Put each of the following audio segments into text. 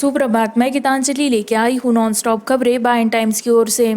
सुप्रभात, मैं गीतांजलि लेके आई हूँ नॉन स्टॉप खबरें बाय टाइम्स की ओर से।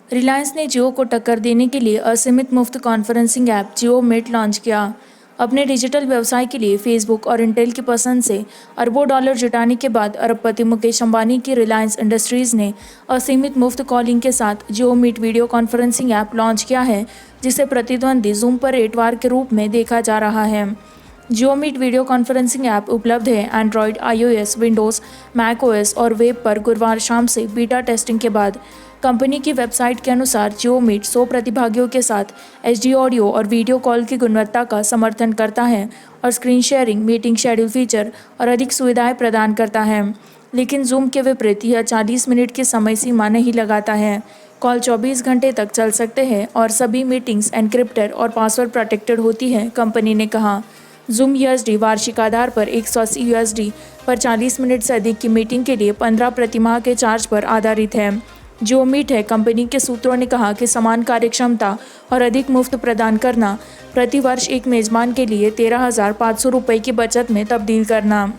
रिलायंस ने जियो को टक्कर देने के लिए असीमित मुफ्त कॉन्फ्रेंसिंग ऐप जियो मीट लॉन्च किया। अपने डिजिटल व्यवसाय के लिए फेसबुक और इंटेल की पसंद से अरबों डॉलर जुटाने के बाद अरबपति मुकेश अंबानी की रिलायंस इंडस्ट्रीज ने असीमित मुफ्त कॉलिंग के साथ Jio meet video conferencing app launch किया है, जिसे प्रतिद्वंदी जूम पर रेटवार के रूप में देखा जा रहा है। जियो मीट वीडियो कॉन्फ्रेंसिंग ऐप उपलब्ध है एंड्रॉयड, iOS, विंडोज़, मैकओएस और वेब पर गुरुवार शाम से बीटा टेस्टिंग के बाद। कंपनी की वेबसाइट के अनुसार जियो मीट 100 प्रतिभागियों के साथ HD ऑडियो और वीडियो कॉल की गुणवत्ता का समर्थन करता है और screen sharing, meeting schedule feature और अधिक सुविधाएं प्रदान करता है। लेकिन जूम के विपरीत यह 40 मिनट की समय सीमा नहीं लगाता है। कॉल 24 घंटे तक चल सकते हैं और सभी मीटिंग्स एनक्रिप्टेड और पासवर्ड प्रोटेक्टेड होती हैं, कंपनी ने कहा। जूम USD वार्षिक आधार पर 180 USD पर 40 मिनट से अधिक की मीटिंग के लिए 15 प्रतिमाह के चार्ज पर आधारित है। जियो मीट है, कंपनी के सूत्रों ने कहा कि समान कार्यक्षमता और अधिक मुफ्त प्रदान करना, प्रति वर्ष एक मेजबान के लिए 13,500 रुपये की बचत में तब्दील करना।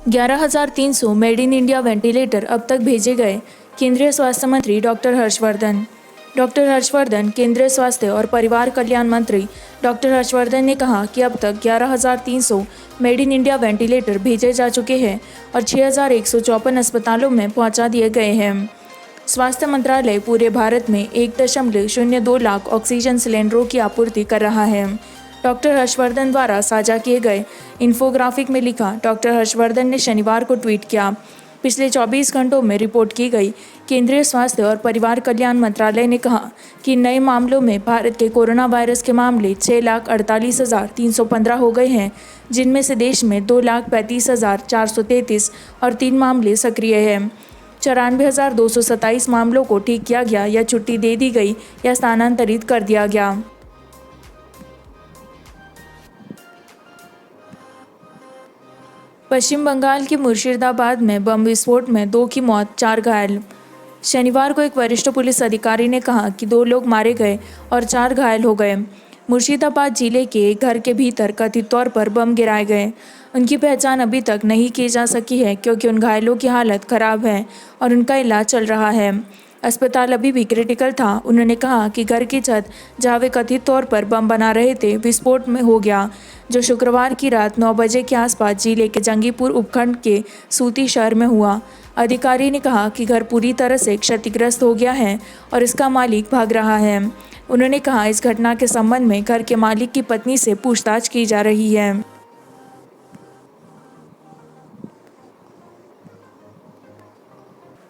$11,300 मेड इन इंडिया वेंटिलेटर अब तक भेजे गए, केंद्रीय स्वास्थ्य मंत्री डॉक्टर हर्षवर्धन। केंद्रीय स्वास्थ्य और परिवार कल्याण मंत्री डॉक्टर हर्षवर्धन ने कहा कि अब तक 11,300 मेड इन इंडिया वेंटिलेटर भेजे जा चुके हैं और 6,154 अस्पतालों में पहुंचा दिए गए हैं। स्वास्थ्य मंत्रालय पूरे भारत में 1.02 लाख ऑक्सीजन सिलेंडरों की आपूर्ति कर रहा है। डॉक्टर हर्षवर्धन द्वारा साझा किए गए इन्फोग्राफिक में लिखा। डॉक्टर हर्षवर्धन ने शनिवार को ट्वीट किया, पिछले 24 घंटों में रिपोर्ट की गई केंद्रीय स्वास्थ्य और परिवार कल्याण मंत्रालय ने कहा कि नए मामलों में भारत के कोरोना वायरस के मामले 6,48,315 हो गए हैं, जिनमें से देश में 2,35,433 और 3 मामले सक्रिय हैं। 94,227 मामलों को ठीक किया गया या छुट्टी दे दी गई या स्थानांतरित कर दिया गया। पश्चिम बंगाल के मुर्शिदाबाद में बम विस्फोट में 2 की मौत, 4 घायल। शनिवार को एक वरिष्ठ पुलिस अधिकारी ने कहा कि 2 लोग मारे गए और 4 घायल हो गए। मुर्शिदाबाद जिले के एक घर के भीतर कथित तौर पर बम गिराए गए। उनकी पहचान अभी तक नहीं की जा सकी है क्योंकि उन घायलों की हालत खराब है और उनका इलाज चल रहा है। अस्पताल अभी भी क्रिटिकल था। उन्होंने कहा कि घर की छत जहाँ वे कथित तौर पर बम बना रहे थे, विस्फोट में हो गया, जो शुक्रवार की रात 9 बजे के आसपास जिले के जंगीपुर उपखंड के सूती शहर में हुआ। अधिकारी ने कहा कि घर पूरी तरह से क्षतिग्रस्त हो गया है और इसका मालिक भाग रहा है। उन्होंने कहा इस घटना के संबंध में घर के मालिक की पत्नी से पूछताछ की जा रही है।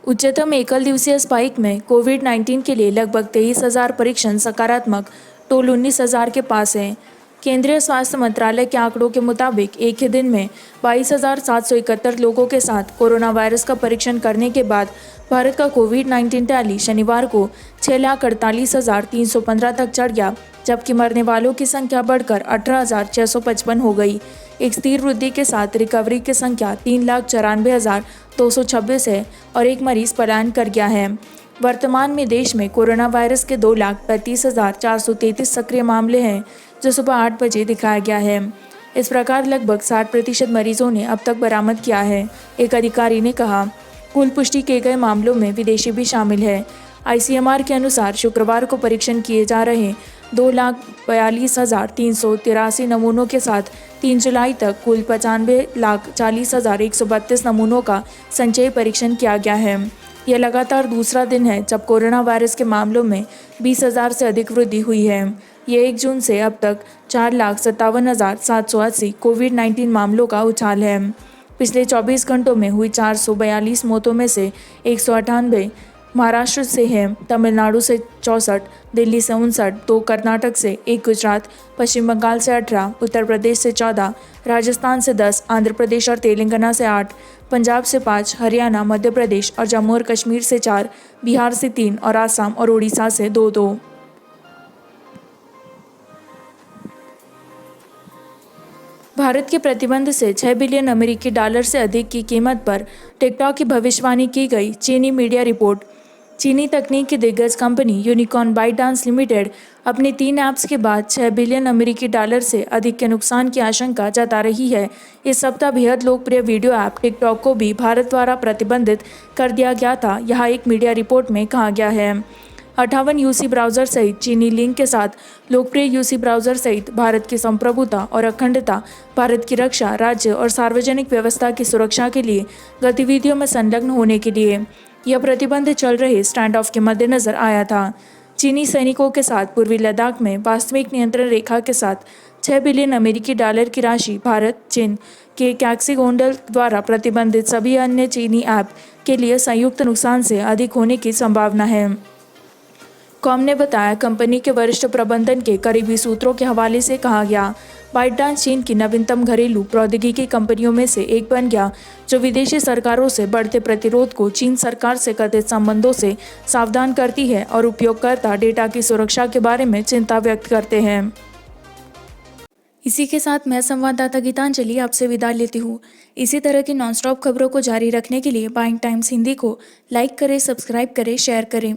उच्चतम एकल दिवसीय स्पाइक में कोविड-19 के लिए लगभग 23,000 परीक्षण सकारात्मक, टोल 19,000 के पास है। केंद्रीय स्वास्थ्य मंत्रालय के आंकड़ों के मुताबिक एक ही दिन में 22,771 लोगों के साथ कोरोना वायरस का परीक्षण करने के बाद भारत का कोविड-19 टैली शनिवार को 6,48,315 तक चढ़ गया, जबकि मरने वालों की संख्या बढ़कर 18,655 हो गई। एक स्थिर वृद्धि के साथ रिकवरी की संख्या 3,94,226 है और एक मरीज पलायन कर गया है। वर्तमान में देश में कोरोना वायरस के 2,35,433 सक्रिय मामले हैं, जो सुबह 8 बजे दिखाया गया है। इस प्रकार लगभग 60% मरीजों ने अब तक बरामद किया है, एक अधिकारी ने कहा। कुल पुष्टि किए गए मामलों में विदेशी भी शामिल है। ICMR के अनुसार शुक्रवार को परीक्षण किए जा रहे 2,42,383 नमूनों के साथ 3 जुलाई तक कुल 95,40,132 नमूनों का संचयी परीक्षण किया गया है। यह लगातार दूसरा दिन है जब कोरोना वायरस के मामलों में 20,000 से अधिक वृद्धि हुई है। ये 1 जून से अब तक 4,57,780 कोविड-19 मामलों का उछाल है। पिछले 24 घंटों में हुई 442 मौतों में से 198 महाराष्ट्र से है, तमिलनाडु से 64, दिल्ली से 59, 2 कर्नाटक से, 1 गुजरात, पश्चिम बंगाल से 18, उत्तर प्रदेश से 14, राजस्थान से 10, आंध्र प्रदेश और तेलंगाना से 8, पंजाब से 5, हरियाणा, मध्य प्रदेश और जम्मू और कश्मीर से 4, बिहार से 3 और आसाम और उड़ीसा से 2-2। भारत के प्रतिबंध से 6 बिलियन अमेरिकी डॉलर से अधिक की कीमत पर टिकटॉक की भविष्यवाणी की गई, चीनी मीडिया रिपोर्ट। चीनी तकनीक की दिग्गज कंपनी यूनिकॉर्न बाइटडांस लिमिटेड अपने 3 ऐप्स के बाद 6 बिलियन अमेरिकी डॉलर से अधिक के नुकसान की आशंका जता रही है। इस सप्ताह बेहद लोकप्रिय वीडियो ऐप टिकटॉक को भी भारत द्वारा प्रतिबंधित कर दिया गया था। यहाँ एक मीडिया रिपोर्ट में कहा गया है 58 यूसी ब्राउज़र सहित चीनी लिंक के साथ लोकप्रिय यूसी ब्राउज़र सहित भारत की संप्रभुता और अखंडता, भारत की रक्षा, राज्य और सार्वजनिक व्यवस्था की सुरक्षा के लिए गतिविधियों में संलग्न होने के लिए यह प्रतिबंध चल रहे स्टैंड ऑफ के मद्देनज़र आया था। चीनी सैनिकों के साथ पूर्वी लद्दाख में वास्तविक नियंत्रण रेखा के साथ 6 बिलियन अमेरिकी डॉलर की राशि भारत, चीन के कैक्सी गोंडल द्वारा प्रतिबंधित सभी अन्य चीनी ऐप के लिए संयुक्त नुकसान से अधिक होने की संभावना है। कॉम ने बताया, कंपनी के वरिष्ठ प्रबंधन के करीबी सूत्रों के हवाले से कहा गया, बाइटडांस चीन की नवीनतम घरेलू प्रौद्योगिकी कंपनियों में से एक बन गया, जो विदेशी सरकारों से बढ़ते प्रतिरोध को चीन सरकार से कथित संबंधों से सावधान करती है और उपयोगकर्ता डेटा की सुरक्षा के बारे में चिंता व्यक्त करते हैं। इसी के साथ मैं संवाददाता गीतांजलि आपसे विदा लेती हूँ। इसी तरह की नॉनस्टॉप खबरों को जारी रखने के लिए बाइंग टाइम्स हिंदी को लाइक करें, सब्सक्राइब करें, शेयर करें।